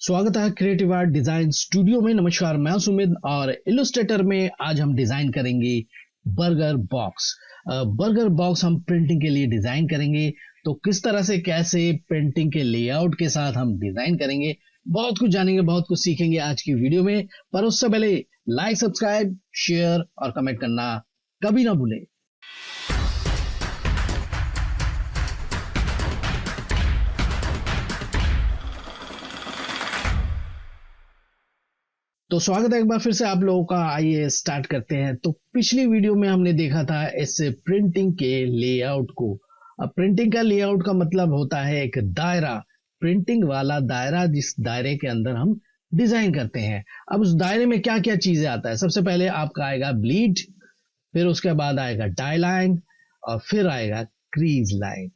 स्वागत है creative art design studio में। नमस्कार, मैं सुमित और इलस्ट्रेटर में आज हम डिजाइन करेंगे बर्गर बॉक्स। बर्गर बॉक्स हम प्रिंटिंग के लिए डिजाइन करेंगे। तो किस तरह से कैसे प्रिंटिंग के लेआउट के साथ हम डिजाइन करेंगे, बहुत कुछ जानेंगे, बहुत कुछ सीखेंगे आज की वीडियो में। पर उससे पहले लाइक, सब्सक्राइब, शेयर और कमेंट करना कभी ना भूलें। तो स्वागत है एक बार फिर से आप लोगों का। आइए स्टार्ट करते हैं। तो पिछली वीडियो में हमने देखा था इस प्रिंटिंग के लेआउट को। अब प्रिंटिंग का लेआउट का मतलब होता है एक दायरा, प्रिंटिंग वाला दायरा, जिस दायरे के अंदर हम डिजाइन करते हैं। अब उस दायरे में क्या क्या चीजें आता है, सबसे पहले आपका आएगा ब्लीड, फिर उसके बाद आएगा डाई लाइन और फिर आएगा क्रीज लाइन।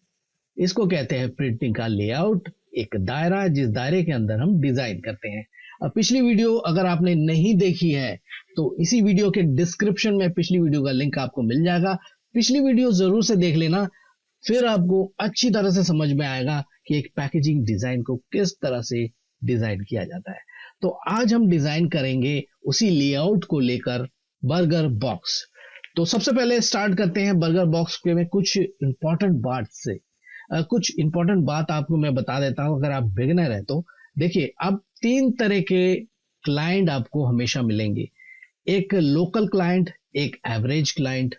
इसको कहते हैं प्रिंटिंग का लेआउट, एक दायरा जिस दायरे के अंदर हम डिजाइन करते हैं। अब पिछली वीडियो अगर आपने नहीं देखी है तो इसी वीडियो के डिस्क्रिप्शन में पिछली वीडियो का लिंक आपको मिल जाएगा। पिछली वीडियो जरूर से देख लेना, फिर आपको अच्छी तरह से समझ में आएगा कि एक पैकेजिंग डिजाइन को किस तरह से डिजाइन किया जाता है। तो आज हम डिजाइन करेंगे उसी लेआउट को लेकर बर्गर बॉक्स। तो सबसे पहले स्टार्ट करते हैं बर्गर बॉक्स के में कुछ इंपॉर्टेंट बात से। कुछ इंपॉर्टेंट बात आपको मैं बता देता हूं अगर आप बिगिनर है तो। देखिए, अब 3 तरह के क्लाइंट आपको हमेशा मिलेंगे। एक लोकल क्लाइंट, एक एवरेज क्लाइंट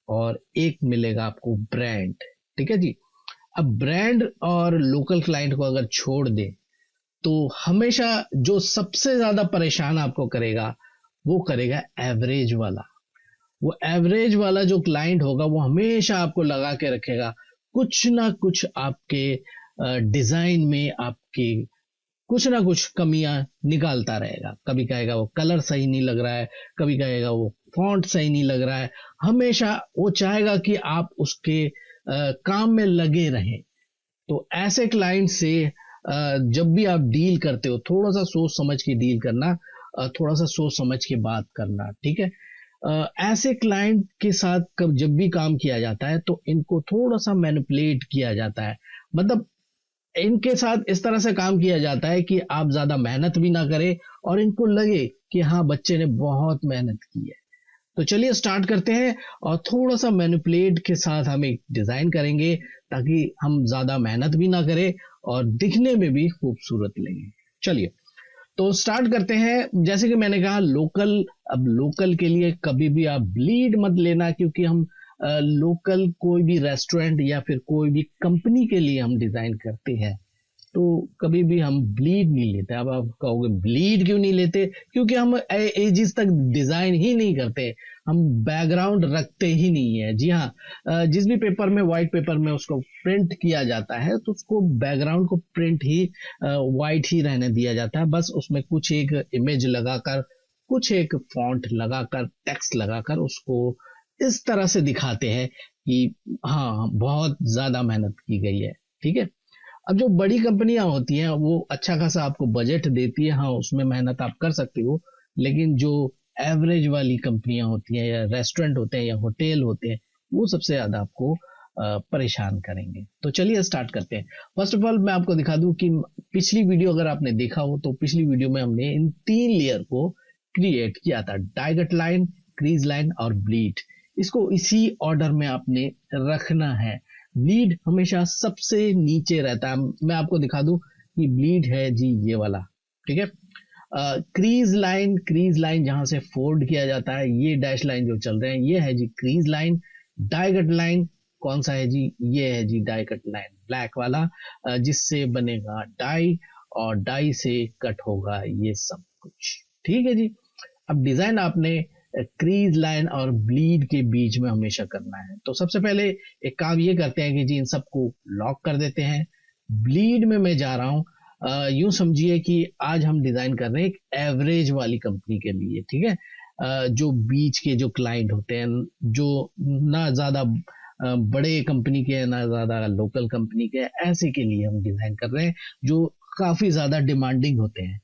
और एक मिलेगा आपको ब्रांड। ठीक है जी। अब ब्रांड और लोकल क्लाइंट को अगर छोड़ दें तो हमेशा जो सबसे ज्यादा परेशान आपको करेगा वो करेगा एवरेज वाला। वो एवरेज वाला जो क्लाइंट होगा वो हमेशा आपको लगा के रखेगा, कुछ ना कुछ आपके डिजाइन में आपके कुछ ना कुछ कमियां निकालता रहेगा। कभी कहेगा वो कलर सही नहीं लग रहा है, कभी कहेगा वो फॉन्ट सही नहीं लग रहा है। हमेशा वो चाहेगा कि आप उसके काम में लगे रहें। तो ऐसे क्लाइंट से जब भी आप डील करते हो थोड़ा सा सोच समझ के डील करना, थोड़ा सा सोच समझ के बात करना। ठीक है। ऐसे क्लाइंट के साथ कब जब भी काम किया जाता है तो इनको थोड़ा सा मैनिपुलेट किया जाता है। मतलब इनके साथ इस तरह से काम किया जाता है कि आप ज्यादा मेहनत भी ना करें और इनको लगे कि हाँ, बच्चे ने बहुत मेहनत की है। तो चलिए स्टार्ट करते हैं और थोड़ा सा मैनिपुलेट के साथ हम एक डिजाइन करेंगे ताकि हम ज्यादा मेहनत भी ना करें और दिखने में भी खूबसूरत लगे। चलिए तो स्टार्ट करते हैं। जैसे कि मैंने कहा लोकल, अब लोकल के लिए कभी भी आप ब्लीड मत लेना, क्योंकि हम लोकल कोई भी रेस्टोरेंट या फिर कोई भी कंपनी के लिए हम डिजाइन करते हैं तो कभी भी हम ब्लीड नहीं लेते। अब आप कहोगे ब्लीड क्यों नहीं लेते? क्योंकि हम एजिस तक डिजाइन ही नहीं करते, हम बैकग्राउंड रखते ही नहीं है। जी हाँ, जिस भी पेपर में, व्हाइट पेपर में उसको प्रिंट किया जाता है तो उसको बैकग्राउंड को प्रिंट ही व्हाइट ही रहने दिया जाता है। बस उसमें कुछ एक इमेज लगाकर, कुछ एक फॉन्ट लगाकर, टेक्स्ट लगाकर उसको इस तरह से दिखाते हैं कि हाँ, बहुत ज्यादा मेहनत की गई है। ठीक है। अब जो बड़ी कंपनियां होती हैं वो अच्छा खासा आपको बजट देती है, हाँ उसमें मेहनत आप कर सकते हो। लेकिन जो एवरेज वाली कंपनियां होती हैं या रेस्टोरेंट होते हैं या होटल होते हैं वो सबसे ज्यादा आपको परेशान करेंगे। तो चलिए स्टार्ट करते हैं। फर्स्ट ऑफ ऑल मैं आपको दिखा दूं कि पिछली वीडियो अगर आपने देखा हो तो पिछली वीडियो में हमने इन 3 लेयर को क्रिएट किया था, डाइगट लाइन, क्रीज लाइन और ब्लीड। इसको इसी ऑर्डर में आपने रखना है। ब्लीड हमेशा सबसे नीचे रहता है। मैं आपको दिखा दूं कि ब्लीड है जी ये वाला। ठीक है। क्रीज लाइन, क्रीज लाइन जहां से फोल्ड किया जाता है, ये डैश लाइन जो चल रहे हैं ये है जी क्रीज लाइन। डाइगट लाइन कौन सा है जी? ये है जी डाइगट लाइन, ब्लैक वाला, जिससे बनेगा डाई और डाई से कट होगा ये सब कुछ। ठीक है जी। अब डिजाइन आपने क्रीज लाइन और ब्लीड के बीच में हमेशा करना है। तो सबसे पहले एक काम ये करते हैं कि जी इन सबको लॉक कर देते हैं। ब्लीड में मैं जा रहा हूं। यूं समझिए कि आज हम डिजाइन कर रहे हैं एक एवरेज वाली कंपनी के लिए। ठीक है। जो बीच के जो क्लाइंट होते हैं, जो ना ज्यादा बड़े कंपनी के ना ज्यादा लोकल कंपनी के, ऐसे के लिए हम डिजाइन कर रहे हैं जो काफी ज्यादा डिमांडिंग होते हैं।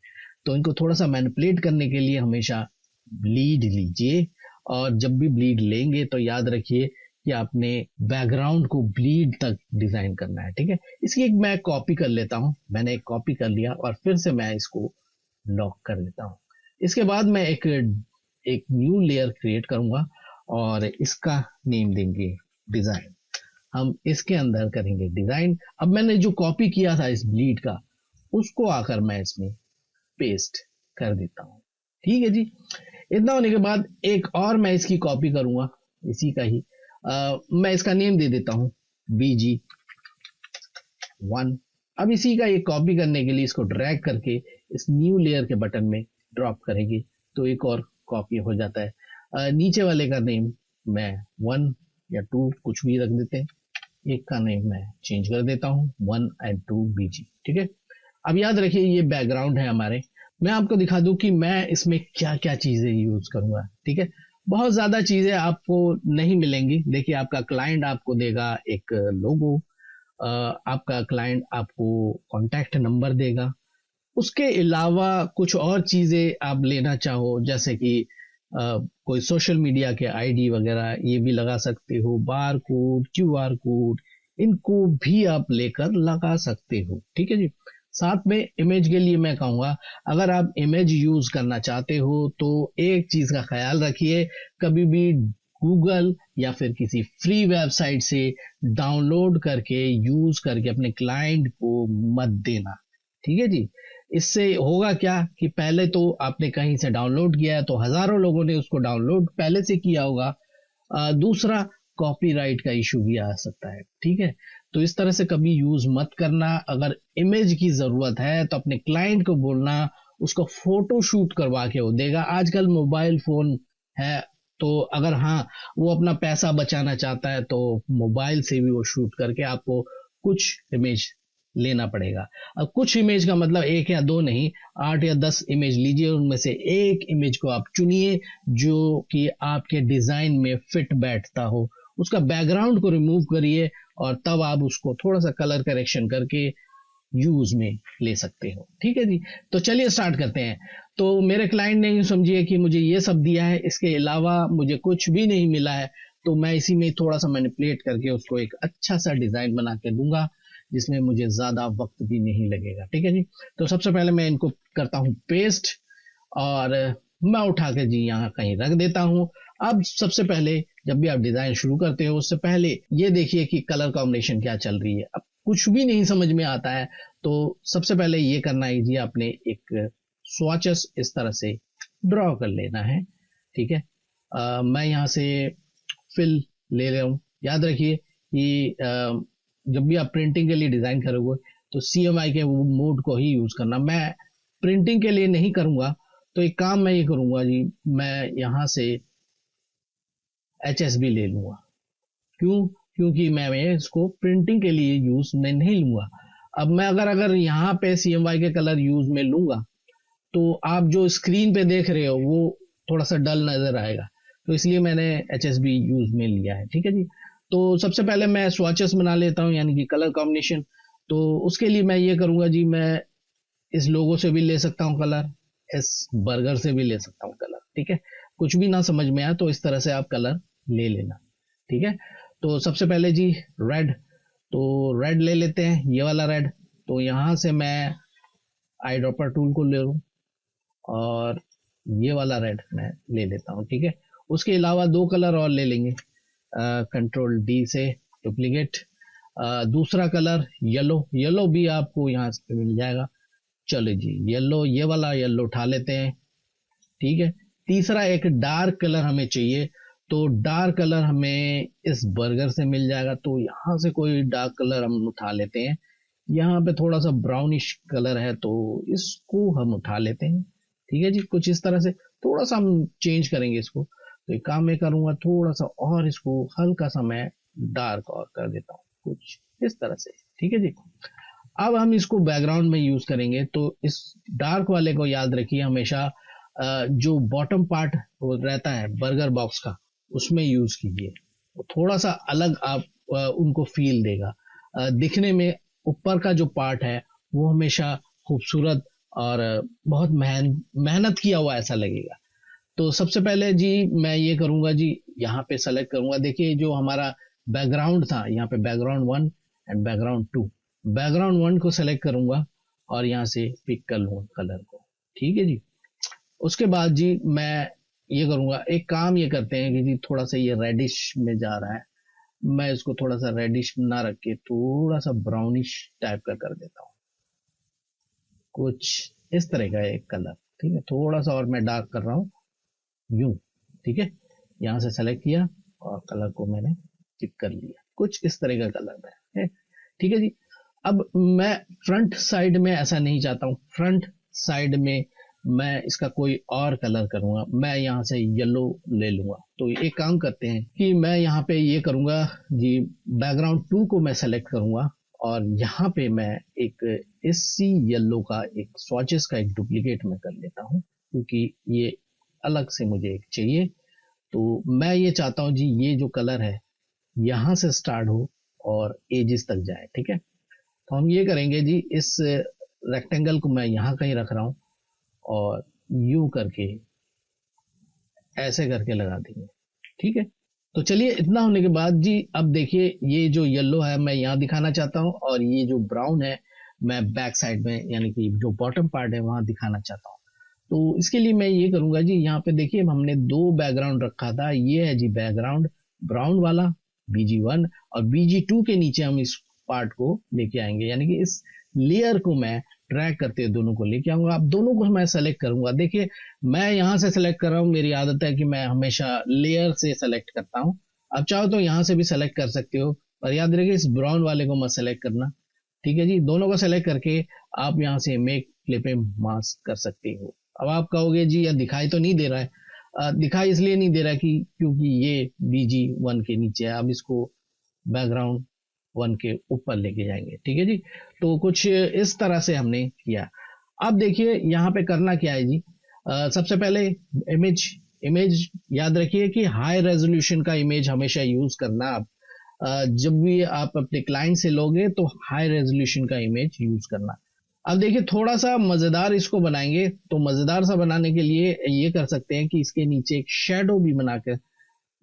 तो इनको थोड़ा सा मैनिपुलेट करने के लिए हमेशा ब्लीड लीजिए। और जब भी ब्लीड लेंगे तो याद रखिए कि आपने बैकग्राउंड को ब्लीड तक डिजाइन करना है। ठीक है, इसकी एक मैं कॉपी कर लेता हूं। मैंने एक कॉपी कर लिया और फिर से मैं इसको लॉक कर देता हूं। इसके बाद मैं एक एक न्यू लेयर क्रिएट करूंगा और इसका नेम देंगे डिजाइन। हम इसके अंदर करेंगे डिजाइन। अब मैंने जो कॉपी किया था इस ब्लीड का, उसको आकर मैं इसमें पेस्ट कर देता हूं। ठीक है जी। इतना होने के बाद एक और मैं इसकी कॉपी करूंगा, इसी का ही मैं इसका नेम दे देता हूं BG1। अब इसी का ये कॉपी करने के लिए इसको ड्रैग करके इस न्यू लेयर के बटन में ड्रॉप करेंगे तो एक और कॉपी हो जाता है। नीचे वाले का नेम मैं 1 या 2 कुछ भी रख देते हैं। एक का नेम मैं चेंज कर देता हूं 1 and 2 BG। ठीक है, अब याद रखिए ये बैकग्राउंड है हमारे। मैं आपको दिखा दूं कि मैं इसमें क्या क्या चीजें यूज करूंगा। ठीक है, बहुत ज्यादा चीजें आपको नहीं मिलेंगी। देखिए, आपका क्लाइंट आपको देगा एक लोगो, आपका क्लाइंट आपको कॉन्टैक्ट नंबर देगा। उसके अलावा कुछ और चीजें आप लेना चाहो, जैसे कि कोई सोशल मीडिया के आईडी वगैरह, ये भी लगा सकते हो। बार कोड, QR कोड, इनको भी आप लेकर लगा सकते हो। ठीक है जी। साथ में इमेज के लिए मैं कहूंगा, अगर आप इमेज यूज करना चाहते हो तो एक चीज का ख्याल रखिए, कभी भी गूगल या फिर किसी फ्री वेबसाइट से डाउनलोड करके यूज करके अपने क्लाइंट को मत देना। ठीक है जी। इससे होगा क्या कि पहले तो आपने कहीं से डाउनलोड किया है तो हजारों लोगों ने उसको डाउनलोड पहले से किया होगा। दूसरा, कॉपीराइट का इशू भी आ सकता है। ठीक है, तो इस तरह से कभी यूज मत करना। अगर इमेज की जरूरत है तो अपने क्लाइंट को बोलना, उसको फोटो शूट करवा के वो देगा। आजकल मोबाइल फोन है, तो अगर हाँ वो अपना पैसा बचाना चाहता है तो मोबाइल से भी वो शूट करके आपको कुछ इमेज लेना पड़ेगा। अब कुछ इमेज का मतलब 1 या 2 नहीं, 8 या 10 इमेज लीजिए। उनमें से एक इमेज को आप चुनिए जो कि आपके डिजाइन में फिट बैठता हो। उसका बैकग्राउंड को रिमूव करिए और तब आप उसको थोड़ा सा कलर करेक्शन करके यूज में ले सकते हो। ठीक है जी। तो चलिए स्टार्ट करते हैं। तो मेरे क्लाइंट ने यूं समझिए कि मुझे ये सब दिया है, इसके अलावा मुझे कुछ भी नहीं मिला है, तो मैं इसी में थोड़ा सा मैनिपुलेट करके उसको एक अच्छा सा डिजाइन बना के दूंगा जिसमें मुझे ज्यादा वक्त भी नहीं लगेगा। ठीक है जी। तो सबसे पहले मैं इनको करता हूं पेस्ट और मैं उठा के जी यहाँ कहीं रख देता हूं। अब सबसे पहले जब भी आप डिजाइन शुरू करते हो उससे पहले ये देखिए कि कलर कॉम्बिनेशन क्या चल रही है। अब कुछ भी नहीं समझ में आता है तो सबसे पहले ये करना है जी, आपने एक स्वॉचेस इस तरह से ड्रॉ कर लेना है। ठीक है, मैं यहाँ से फिल ले रहा हूँ। याद रखिए कि जब भी आप प्रिंटिंग के लिए डिजाइन करोगे तो CMYK के मोड को ही यूज करना। मैं प्रिंटिंग के लिए नहीं करूंगा, तो एक काम मैं ये करूंगा जी, मैं यहां से HSB ले लूंगा। क्यों? क्योंकि मैं इसको प्रिंटिंग के लिए यूज में नहीं लूंगा। अब मैं अगर यहाँ पे CMYK के कलर यूज में लूंगा तो आप जो स्क्रीन पे देख रहे हो वो थोड़ा सा डल नजर आएगा, तो इसलिए मैंने HSB यूज में लिया है। ठीक है जी। तो सबसे पहले मैं स्वॉचेस बना लेता हूं, यानी कि कलर कॉम्बिनेशन। तो उसके लिए मैं ये करूंगा जी, मैं इस लोगो से भी ले सकता हूं कलर, इस बर्गर से भी ले सकता हूं कलर। ठीक है, कुछ भी ना समझ में आए तो इस तरह से आप कलर ले लेना। ठीक है, तो सबसे पहले जी रेड, तो रेड ले लेते हैं, ये वाला रेड। तो यहां से मैं आई ड्रॉपर टूल को ले लूं और ये वाला रेड मैं ले लेता हूं। ठीक है, उसके अलावा 2 कलर और ले लेंगे, कंट्रोल D से डुप्लीकेट। दूसरा कलर येलो, येलो भी आपको यहाँ से मिल जाएगा। चलो जी, येलो, ये वाला येलो उठा लेते हैं। ठीक है, तीसरा एक डार्क कलर हमें चाहिए, तो डार्क कलर हमें इस बर्गर से मिल जाएगा। तो यहाँ से कोई डार्क कलर हम उठा लेते हैं। यहाँ पे थोड़ा सा ब्राउनिश कलर है तो इसको हम उठा लेते हैं। ठीक है जी, कुछ इस तरह से थोड़ा सा हम चेंज करेंगे इसको। तो एक काम मैं करूंगा, थोड़ा सा और इसको हल्का सा मैं डार्क और कर देता हूँ, कुछ इस तरह से। ठीक है जी। अब हम इसको बैकग्राउंड में यूज करेंगे, तो इस डार्क वाले को याद रखिए हमेशा जो बॉटम पार्ट रहता है बर्गर बॉक्स का, उसमें यूज कीजिए। थोड़ा सा अलग आप उनको फील देगा। दिखने में ऊपर का जो पार्ट है वो हमेशा खूबसूरत और बहुत मेहनत किया हुआ ऐसा लगेगा। तो सबसे पहले जी मैं ये करूंगा जी, यहाँ पे सेलेक्ट करूंगा। देखिए जो हमारा बैकग्राउंड था, यहाँ पे बैकग्राउंड 1 एंड बैकग्राउंड 2, बैकग्राउंड 1 को सेलेक्ट करूंगा और यहाँ से पिक कर लूंगा कलर को। ठीक है जी। उसके बाद जी मैं ये करूंगा, एक काम ये करते हैं कि जी थोड़ा सा ये रेडिश में जा रहा है, मैं इसको थोड़ा सा रेडिश ना रख के थोड़ा सा ब्राउनिश टाइप का कर देता हूँ, कुछ इस तरह का एक कलर। ठीक है, थोड़ा सा और मैं डार्क कर रहा हूँ यूं। ठीक है, यहाँ से सेलेक्ट किया और कलर को मैंने पिक कर लिया, कुछ इस तरह का कलर है। ठीक है जी। अब मैं फ्रंट साइड में ऐसा नहीं चाहता हूँ, फ्रंट साइड में मैं इसका कोई और कलर करूंगा, मैं यहाँ से येलो ले लूंगा। तो एक काम करते हैं कि मैं यहाँ पे ये करूंगा जी, बैकग्राउंड 2 को मैं सेलेक्ट करूंगा और यहाँ पे मैं एक इसी येलो का एक स्वॉचेस का एक डुप्लीकेट में कर लेता हूँ, क्योंकि ये अलग से मुझे एक चाहिए। तो मैं ये चाहता हूँ जी, ये जो कलर है यहाँ से स्टार्ट हो और एजेस तक जाए। ठीक है, तो हम ये करेंगे जी, इस रेक्टेंगल को मैं यहाँ कहीं रख रहा हूँ और यूं करके ऐसे करके लगा देंगे। ठीक है, तो चलिए इतना होने के बाद जी, अब देखिए ये जो येलो है मैं यहाँ दिखाना चाहता हूँ और ये जो ब्राउन है मैं बैक साइड में, यानी कि जो बॉटम पार्ट है वहां दिखाना चाहता हूँ। तो इसके लिए मैं ये करूंगा जी, यहाँ पे देखिए हमने दो बैकग्राउंड रखा था, ये है जी बैकग्राउंड ब्राउन वाला BG1, और BG2 के नीचे हम इस पार्ट को लेके आएंगे, यानी कि इस लेयर को मैं ड्रैग करते हुए दोनों को लेके आऊंगा। अब दोनों को मैं सेलेक्ट करूंगा। देखिए मैं यहाँ से सेलेक्ट कर रहा हूँ, मेरी आदत है कि मैं हमेशा लेयर से सेलेक्ट करता हूँ। अब चाहो तो यहाँ से भी सेलेक्ट कर सकते हो, पर याद रखिए इस ब्राउन वाले को मत सेलेक्ट करना। ठीक है जी, दोनों को सेलेक्ट करके आप यहाँ से मेक क्लिपिंग मास्क कर सकते हो। अब आप कहोगे जी या दिखाई तो नहीं दे रहा है, दिखाई इसलिए नहीं दे रहा है कि क्योंकि ये BG1 के नीचे है। अब इसको बैकग्राउंड 1 के ऊपर लेके जाएंगे। ठीक है जी, तो कुछ इस तरह से हमने किया। अब देखिए यहाँ पे करना क्या है जी, सबसे पहले इमेज इमेज याद रखिए कि हाई रेजोल्यूशन का इमेज हमेशा यूज करना। आप जब भी आप अपने क्लाइंट से लोगे तो हाई रेजोल्यूशन का इमेज यूज करना। अब देखिए थोड़ा सा मजेदार इसको बनाएंगे, तो मजेदार सा बनाने के लिए ये कर सकते हैं कि इसके नीचे एक शेडो भी बना कर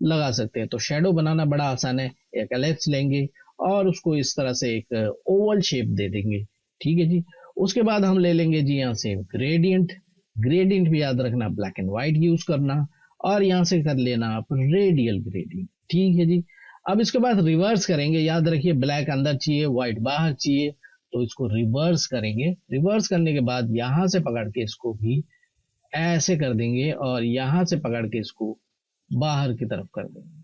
लगा सकते हैं। तो शेडो बनाना बड़ा आसान है, एक एलिप्स लेंगे और उसको इस तरह से एक ओवल शेप दे देंगे। ठीक है जी, उसके बाद हम ले लेंगे जी यहाँ से ग्रेडियंट। ग्रेडियंट भी याद रखना ब्लैक एंड व्हाइट यूज करना, और यहाँ से कर लेना आप रेडियल ग्रेडियंट। ठीक है जी, अब इसके बाद रिवर्स करेंगे। याद रखिए ब्लैक अंदर चाहिए, व्हाइट बाहर चाहिए, तो इसको रिवर्स करेंगे। रिवर्स करने के बाद यहां से पकड़ के इसको भी ऐसे कर देंगे और यहां से पकड़ के इसको बाहर की तरफ कर देंगे,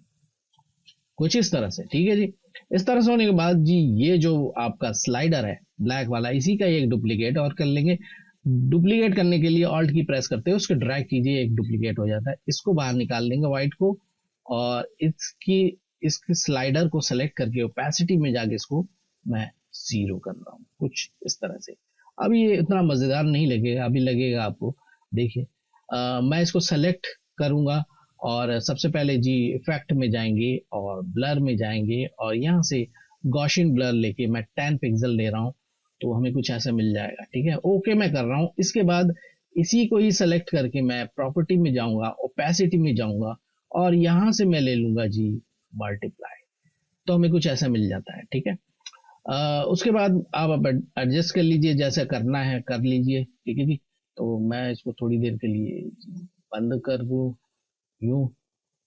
कुछ इस तरह से। ठीक है जी, इस तरह से होने के बाद जी ये जो आपका स्लाइडर है ब्लैक वाला, इसी का एक डुप्लीकेट और कर लेंगे। डुप्लीकेट करने के लिए ऑल्ट की प्रेस करते हैं, उसको ड्रैग कीजिए, एक डुप्लीकेट हो जाता है। इसको बाहर निकाल देंगे व्हाइट को, और इसकी स्लाइडर को सेलेक्ट करके ओपेसिटी में जाके इसको मैं 0 कर रहा हूँ, कुछ इस तरह से। अब ये इतना मजेदार नहीं लगेगा, अभी लगेगा आपको। देखिए मैं इसको सेलेक्ट करूंगा और सबसे पहले जी इफेक्ट में जाएंगे और ब्लर में जाएंगे, और यहाँ से गॉशियन ब्लर लेके मैं 10 पिक्सल ले रहा हूँ, तो हमें कुछ ऐसा मिल जाएगा। ठीक है, ओके मैं कर रहा हूँ। इसके बाद इसी को ही सेलेक्ट करके मैं प्रॉपर्टी में जाऊंगा, ओपेसिटी में जाऊंगा, और यहां से मैं ले लूंगा जी मल्टीप्लाई, तो हमें कुछ ऐसा मिल जाता है। ठीक है, उसके बाद आप एडजस्ट कर लीजिए, जैसा करना है कर लीजिए। ठीक है जी, तो मैं इसको थोड़ी देर के लिए बंद कर दूं यूं,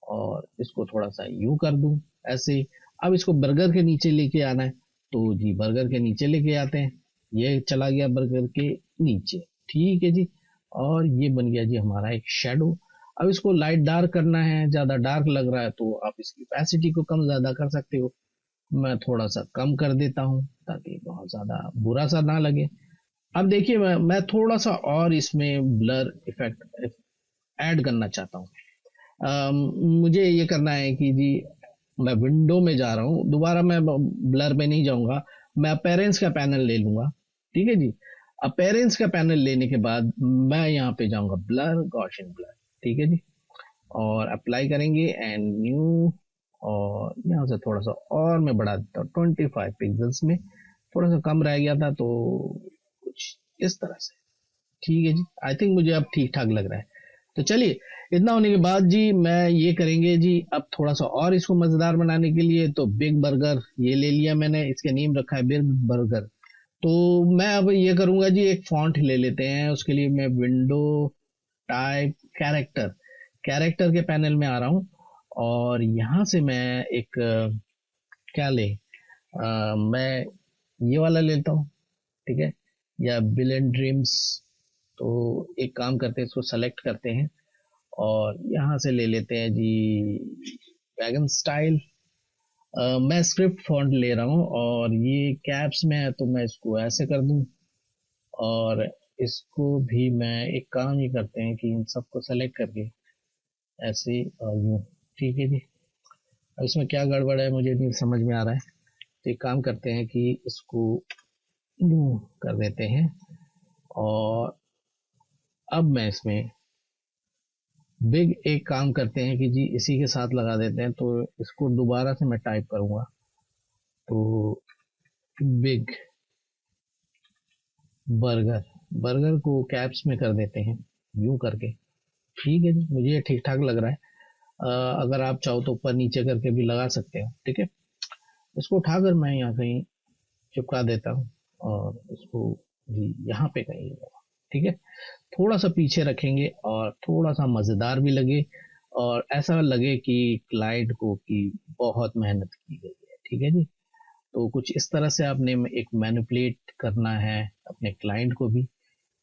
और इसको थोड़ा सा यूं कर दूं ऐसे। अब इसको बर्गर के नीचे लेके आना है, तो जी बर्गर के नीचे लेके आते हैं, ये चला गया बर्गर के नीचे। ठीक है जी, और ये बन गया जी हमारा एक शेडो। अब इसको लाइट डार्क करना है, ज्यादा डार्क लग रहा है तो आप इसकी ओपेसिटी को कम ज्यादा कर सकते हो। मैं थोड़ा सा कम कर देता हूँ ताकि बहुत ज्यादा बुरा सा ना लगे। अब देखिए मैं थोड़ा सा और इसमें ब्लर इफेक्ट ऐड करना चाहता हूँ। मुझे ये करना है कि जी मैं विंडो में जा रहा हूँ, दोबारा मैं ब्लर में नहीं जाऊंगा, मैं अपेरेंस का पैनल ले लूंगा। ठीक है जी, अपेरेंस का पैनल लेने के बाद मैं यहाँ पे जाऊंगा ब्लर, गॉसियन ब्लर। ठीक है जी, और अप्लाई करेंगे एंड न्यू, और यहाँ से थोड़ा सा और मैं बढ़ा देता हूँ 25 पिक्सल्स में, थोड़ा सा कम रह गया था, तो कुछ इस तरह से। ठीक है जी, आई थिंक मुझे अब ठीक ठाक लग रहा है। तो चलिए, इतना होने के बाद जी मैं ये करेंगे जी, अब थोड़ा सा और इसको मजेदार बनाने के लिए तो बिग बर्गर ये ले लिया मैंने, इसके नेम रखा है बिग बर्गर। तो मैं अब ये करूंगा जी, एक फॉन्ट ले लेते हैं, उसके लिए मैं विंडो टाइप कैरेक्टर, कैरेक्टर के पैनल में आ रहा हूँ। और यहाँ से मैं एक क्या ले, मैं ये वाला लेता हूँ, ठीक है, या बिल एंड ड्रीम्स। तो एक काम करते हैं, इसको सेलेक्ट करते हैं और यहाँ से ले लेते हैं जी वैगन स्टाइल। मैं स्क्रिप्ट फॉन्ट ले रहा हूँ और ये कैप्स में है, तो मैं इसको ऐसे कर दूं। और इसको भी मैं एक काम ही करते हैं कि इन सबको सेलेक्ट करके ऐसे और यूं, ठीक है जी। अब इसमें क्या गड़बड़ है मुझे नहीं समझ में आ रहा है, तो एक काम करते हैं कि इसको यूं कर देते हैं। और अब मैं इसमें बिग एक काम करते हैं कि जी इसी के साथ लगा देते हैं, तो इसको दोबारा से मैं टाइप करूंगा, तो बिग बर्गर, बर्गर को कैप्स में कर देते हैं यूं करके, ठीक है जी, मुझे ये ठीक ठाक लग रहा है। अगर आप चाहो तो ऊपर नीचे करके भी लगा सकते हो, ठीक है। इसको उठाकर मैं यहाँ कहीं चिपका देता हूँ और इसको जी यहाँ पे कहीं लगा, ठीक है। थोड़ा सा पीछे रखेंगे और थोड़ा सा मजेदार भी लगे और ऐसा लगे कि क्लाइंट को कि बहुत मेहनत की गई है, ठीक है जी। तो कुछ इस तरह से आपने एक मैनिपुलेट करना है, अपने क्लाइंट को भी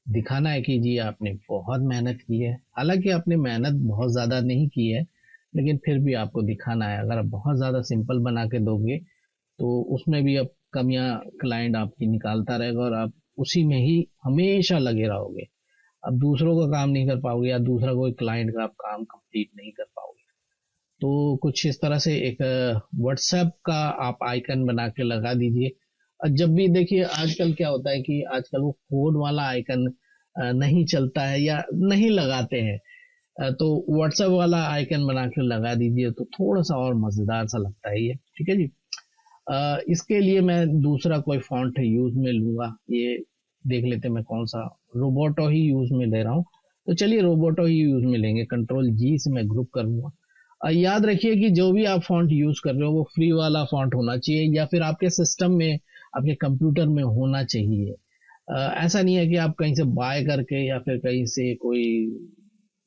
दिखाना है कि जी आपने बहुत मेहनत की है। हालांकि आपने मेहनत बहुत ज़्यादा नहीं की है, लेकिन फिर भी आपको दिखाना है। अगर आप बहुत ज़्यादा सिंपल बना के दोगे तो उसमें भी अब कमियां क्लाइंट आपकी निकालता रहेगा और आप उसी में ही हमेशा लगे रहोगे। अब दूसरों का काम नहीं कर पाओगे या दूसरा कोई क्लाइंट का आप काम कंप्लीट नहीं कर पाओगे। तो कुछ इस तरह से एक व्हाट्सएप का आप आइकन बना के लगा दीजिए। और जब भी देखिए आजकल क्या होता है कि आजकल वो फोन वाला आइकन नहीं चलता है या नहीं लगाते हैं, तो व्हाट्सएप वाला आइकन बना के लगा दीजिए, तो थोड़ा सा और मजेदार सा लगता है ये, ठीक है जी। इसके लिए मैं दूसरा कोई फॉन्ट यूज में लूंगा, ये देख लेते हैं मैं कौन सा, रोबोटो ही यूज में ले रहा हूँ। तो चलिए रोबोटो ही यूज में लेंगे, कंट्रोल जी से मैं ग्रुप करूंगा। याद रखिए कि जो भी आप फॉन्ट यूज कर रहे हो वो फ्री वाला फॉन्ट होना चाहिए या फिर आपके सिस्टम में, आपके कंप्यूटर में होना चाहिए। ऐसा नहीं है कि आप कहीं से बाय करके या फिर कहीं से कोई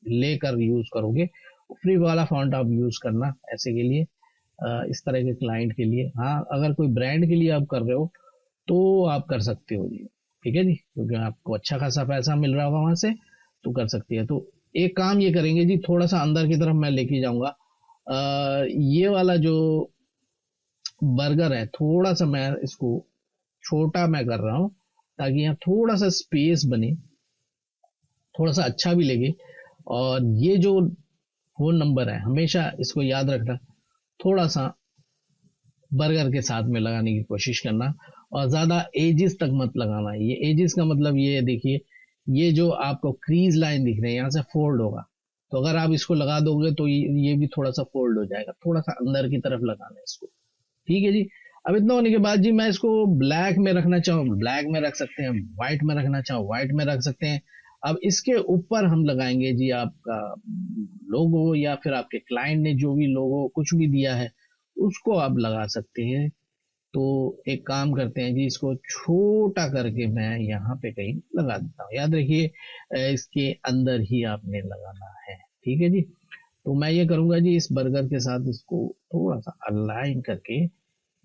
लेकर यूज करोगे। फ्री वाला फॉन्ट आप यूज करना ऐसे के लिए, इस तरह के क्लाइंट के लिए। हाँ, अगर कोई ब्रांड के लिए आप कर रहे हो तो आप कर सकते हो जी, ठीक है जी, क्योंकि आपको अच्छा खासा पैसा मिल रहा होगा वहां से, तो कर सकती है। तो एक काम ये करेंगे जी, थोड़ा सा अंदर की तरफ मैं लेके जाऊंगा। ये वाला जो बर्गर है, थोड़ा सा मैं इसको छोटा मैं कर रहा हूँ ताकि यहाँ थोड़ा सा स्पेस बने, थोड़ा सा अच्छा भी लगे। और ये जो फोन नंबर है हमेशा इसको याद रखना, थोड़ा सा बर्गर के साथ में लगाने की कोशिश करना और ज्यादा एजिस तक मत लगाना। ये एजिस का मतलब ये है, देखिए ये जो आपको क्रीज लाइन दिख रही है यहाँ से फोल्ड होगा, तो अगर आप इसको लगा दोगे तो ये भी थोड़ा सा फोल्ड हो जाएगा, थोड़ा सा अंदर की तरफ लगाना है इसको, ठीक है जी। अब इतना होने के बाद जी मैं इसको ब्लैक में रखना चाहूँ ब्लैक में रख सकते हैं, व्हाइट में रखना चाहूँ व्हाइट में रख सकते हैं। अब इसके ऊपर हम लगाएंगे जी आपका लोगो या फिर आपके क्लाइंट ने जो भी लोगो कुछ भी दिया है उसको आप लगा सकते हैं। तो एक काम करते हैं जी, इसको छोटा करके मैं यहाँ पे कहीं लगा देता हूँ। याद रखिए इसके अंदर ही आपने लगाना है, ठीक है जी। तो मैं ये करूंगा जी, इस बर्गर के साथ इसको थोड़ा सा अलाइन करके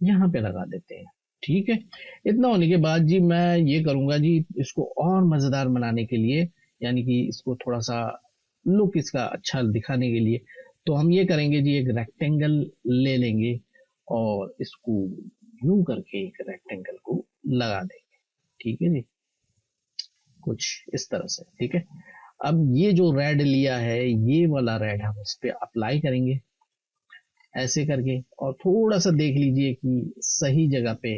यहाँ पे लगा देते हैं, ठीक है। इतना होने के बाद जी मैं ये करूंगा जी, इसको और मजेदार बनाने के लिए, यानी कि इसको थोड़ा सा लुक इसका अच्छा दिखाने के लिए, तो हम ये करेंगे जी, एक रेक्टेंगल ले लेंगे और इसको यूं करके एक रेक्टेंगल को लगा देंगे, ठीक है जी, कुछ इस तरह से, ठीक है। अब ये जो रेड लिया है ये वाला रेड हम इस पे अप्लाई करेंगे ऐसे करके, और थोड़ा सा देख लीजिए कि सही जगह पे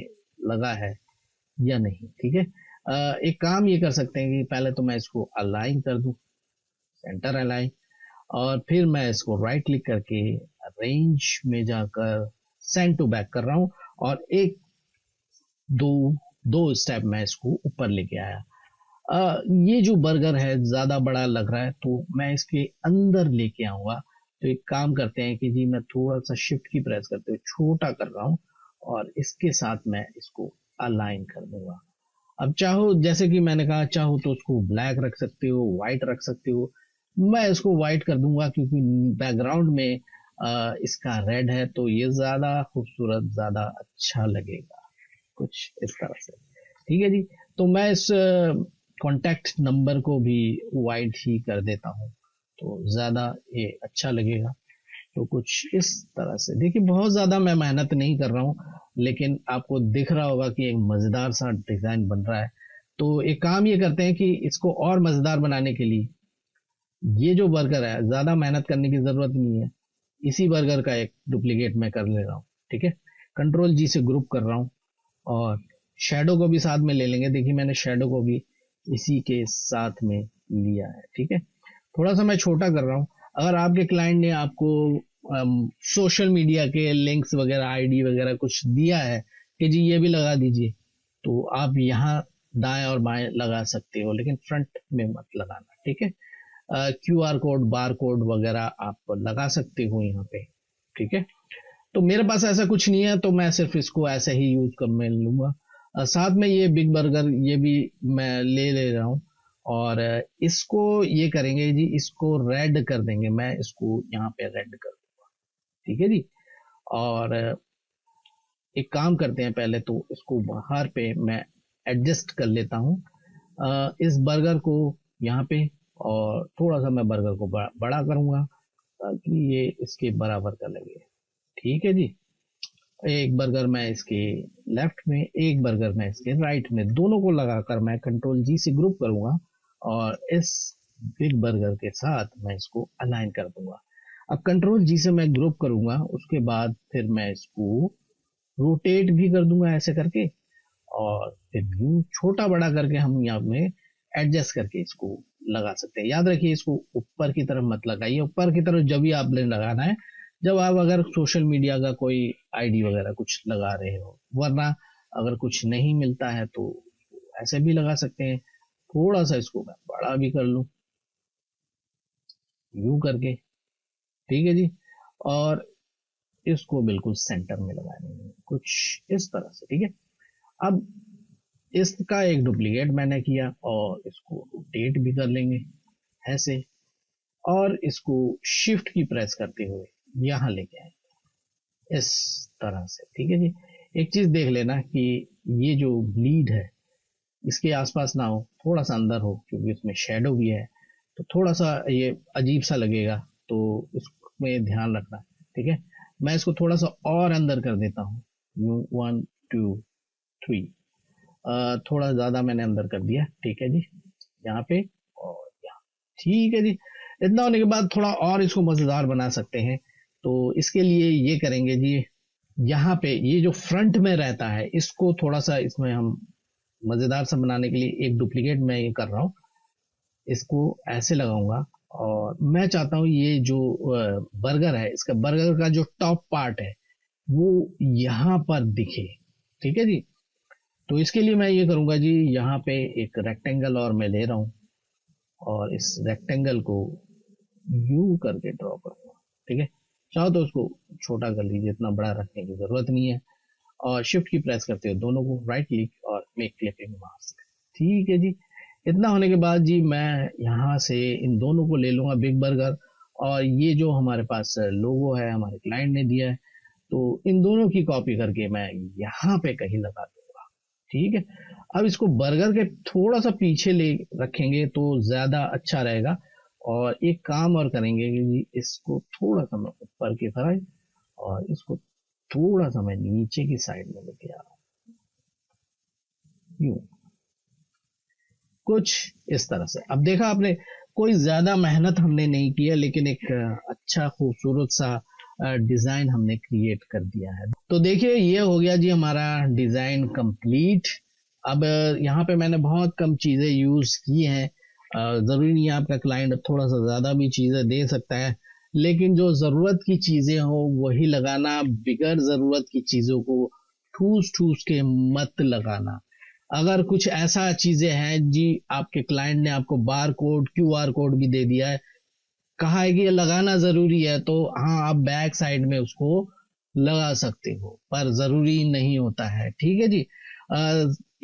लगा है या नहीं, ठीक है। एक काम ये कर सकते हैं कि पहले तो मैं इसको अलाइन कर दूं, सेंटर अलाइन, और फिर मैं इसको राइट क्लिक करके रेंज में जाकर सेंड टू बैक कर रहा हूं और एक दो दो स्टेप मैं इसको ऊपर लेके आया। ये जो बर्गर है ज्यादा बड़ा लग रहा है, तो मैं इसके अंदर लेके आऊंगा। तो एक काम करते हैं कि जी मैं थोड़ा सा शिफ्ट की प्रेस करते हुए छोटा कर रहा हूँ और इसके साथ मैं इसको अलाइन कर दूंगा। अब चाहो, जैसे कि मैंने कहा, चाहो तो उसको ब्लैक रख सकते हो, व्हाइट रख सकते हो। मैं इसको व्हाइट कर दूंगा क्योंकि बैकग्राउंड में इसका रेड है, तो ये ज्यादा खूबसूरत, ज्यादा अच्छा लगेगा, कुछ इस तरह से। ठीक है जी। तो मैं इस कॉन्टैक्ट नंबर को भी वाइड ही कर देता हूँ, तो ज्यादा ये अच्छा लगेगा। तो कुछ इस तरह से देखिए, बहुत ज्यादा मैं मेहनत नहीं कर रहा हूँ, लेकिन आपको दिख रहा होगा कि एक मजेदार सा डिजाइन बन रहा है। तो एक काम ये करते हैं कि इसको और मजेदार बनाने के लिए, ये जो बर्गर है ज्यादा मेहनत करने की जरूरत नहीं है, इसी बर्गर का एक डुप्लीकेट मैं कर ले रहा हूँ। ठीक है, कंट्रोल जी से ग्रुप कर रहा हूँ और शेडो को भी साथ में ले लेंगे। देखिए मैंने शेडो को भी इसी के साथ में लिया है। ठीक है, थोड़ा सा मैं छोटा कर रहा हूँ। अगर आपके क्लाइंट ने आपको सोशल मीडिया के लिंक्स वगैरह, आईडी वगैरह कुछ दिया है कि जी ये भी लगा दीजिए, तो आप यहाँ दाएं और बाएं लगा सकते हो, लेकिन फ्रंट में मत लगाना। ठीक है, QR कोड, बार कोड वगैरह आप लगा सकते हो यहाँ पे। ठीक है, तो मेरे पास ऐसा कुछ नहीं है, तो मैं सिर्फ इसको ऐसे ही यूज कर मैं लूंगा। साथ में ये बिग बर्गर ये भी मैं ले रहा हूँ और इसको ये करेंगे जी, इसको रेड कर देंगे। मैं इसको यहाँ पे रेड कर दूंगा। ठीक है जी। और एक काम करते हैं, पहले तो इसको बाहर पे मैं एडजस्ट कर लेता हूँ, इस बर्गर को यहाँ पे, और थोड़ा सा मैं बर्गर को बड़ा करूंगा ताकि ये इसके बराबर का लगे। ठीक है जी। एक बर्गर मैं इसके लेफ्ट में, एक बर्गर मैं इसके राइट में, दोनों को लगाकर मैं कंट्रोल जी से ग्रुप करूंगा और इस बिग बर्गर के साथ मैं इसको अलाइन कर दूंगा। अब कंट्रोल जी से मैं ग्रुप करूंगा, उसके बाद फिर मैं इसको रोटेट भी कर दूंगा ऐसे करके, और फिर व्यू छोटा बड़ा करके हम यहाँ में एडजस्ट करके इसको लगा सकते हैं। याद रखिए, इसको ऊपर की तरफ मत लगाइए। ऊपर की तरफ जब भी आपने लगाना है जब आप अगर सोशल मीडिया का कोई आईडी वगैरह कुछ लगा रहे हो, वरना अगर कुछ नहीं मिलता है तो ऐसे भी लगा सकते हैं। थोड़ा सा इसको मैं बड़ा भी कर लूं, यू करके। ठीक है जी। और इसको बिल्कुल सेंटर में लगाने है, कुछ इस तरह से। ठीक है, अब इसका एक डुप्लीकेट मैंने किया और इसको रोटेट भी कर लेंगे ऐसे, और इसको शिफ्ट की प्रेस करते हुए यहां लेके आए इस तरह से। ठीक है जी। एक चीज देख लेना कि ये जो ब्लीड है इसके आसपास ना हो, थोड़ा सा अंदर हो, क्योंकि इसमें शेडो भी है, तो थोड़ा सा ये अजीब सा लगेगा, तो इसमें ध्यान रखना। ठीक है, मैं इसको थोड़ा सा और अंदर कर देता हूँ, 1 2 3, थोड़ा ज्यादा मैंने अंदर कर दिया। ठीक है जी, यहाँ पे और यहाँ। ठीक है जी। इतना होने के बाद थोड़ा और इसको मजेदार बना सकते हैं, तो इसके लिए ये करेंगे जी, यहाँ पे ये जो फ्रंट में रहता है इसको थोड़ा सा इसमें हम मजेदार सा बनाने के लिए एक डुप्लीकेट मैं ये कर रहा हूँ, इसको ऐसे लगाऊंगा। और मैं चाहता हूँ ये जो बर्गर है, इसका बर्गर का जो टॉप पार्ट है वो यहाँ पर दिखे। ठीक है जी। तो इसके लिए मैं ये करूंगा जी, यहाँ पे एक रेक्टेंगल और मैं ले रहा हूँ और इस रेक्टेंगल को यू करके ड्रॉ करूंगा। ठीक है, चाहो तो उसको छोटा कर लीजिए, इतना बड़ा रखने की जरूरत नहीं है। और शिफ्ट की प्रेस करते हो दोनों को, राइट क्लिक और मेक क्लिपिंग मास्क। ठीक है जी। इतना होने के बाद जी मैं यहाँ से इन दोनों को ले लूंगा, बिग बर्गर और ये जो हमारे पास लोगो है हमारे क्लाइंट ने दिया है, तो इन दोनों की कॉपी करके मैं यहाँ पे कहीं लगा दूंगा। ठीक है, अब इसको बर्गर के थोड़ा सा पीछे ले रखेंगे तो ज्यादा अच्छा रहेगा। और एक काम और करेंगे कि जी इसको थोड़ा सा मैं ऊपर की तरफ और इसको थोड़ा सा मैं नीचे की साइड में लेके आ रहा हूँ, यूं कुछ इस तरह से। अब देखा आपने, कोई ज्यादा मेहनत हमने नहीं किया, लेकिन एक अच्छा खूबसूरत सा डिजाइन हमने क्रिएट कर दिया है। तो देखिए ये हो गया जी हमारा डिजाइन कंप्लीट। अब यहाँ पे मैंने बहुत कम चीजें यूज की हैं, जरूरी नहीं है आपका क्लाइंट थोड़ा सा ज्यादा भी चीजें दे सकता है, लेकिन जो जरूरत की चीजें हो वही लगाना, बिगर जरूरत की चीजों को ठूस ठूस के मत लगाना। अगर कुछ ऐसा चीजें हैं जी, आपके क्लाइंट ने आपको बार कोड QR कोड भी दे दिया है, कहा है कि ये लगाना जरूरी है, तो हाँ आप बैक साइड में उसको लगा सकते हो, पर जरूरी नहीं होता है। ठीक है जी।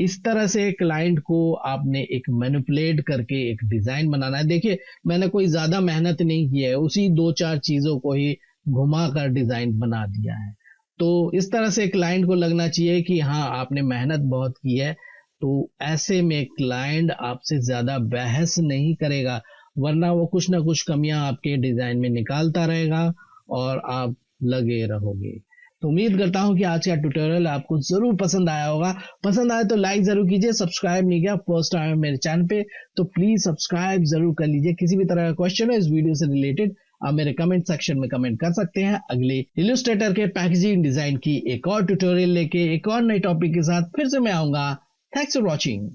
इस तरह से क्लाइंट को आपने एक मैनिपुलेट करके एक डिजाइन बनाना है। देखिए, मैंने कोई ज्यादा मेहनत नहीं की है, उसी दो चार चीजों को ही घुमा कर डिजाइन बना दिया है। तो इस तरह से क्लाइंट को लगना चाहिए कि हाँ आपने मेहनत बहुत की है। तो ऐसे में क्लाइंट आपसे ज्यादा बहस नहीं करेगा, वरना वो कुछ ना कुछ कमियां आपके डिजाइन में निकालता रहेगा और आप लगे रहोगे। तो उम्मीद करता हूं कि आज का ट्यूटोरियल आपको जरूर पसंद आया होगा। पसंद आए तो लाइक जरूर कीजिए, सब्सक्राइब नहीं किया फर्स्ट टाइम मेरे चैनल पे तो प्लीज सब्सक्राइब जरूर कर लीजिए। किसी भी तरह का क्वेश्चन है इस वीडियो से रिलेटेड, आप मेरे कमेंट सेक्शन में कमेंट कर सकते हैं। अगले इलस्ट्रेटर के पैकेजिंग डिजाइन की एक और ट्यूटोरियल लेके एक और नए टॉपिक के साथ फिर से मैं आऊंगा। Thanks for watching.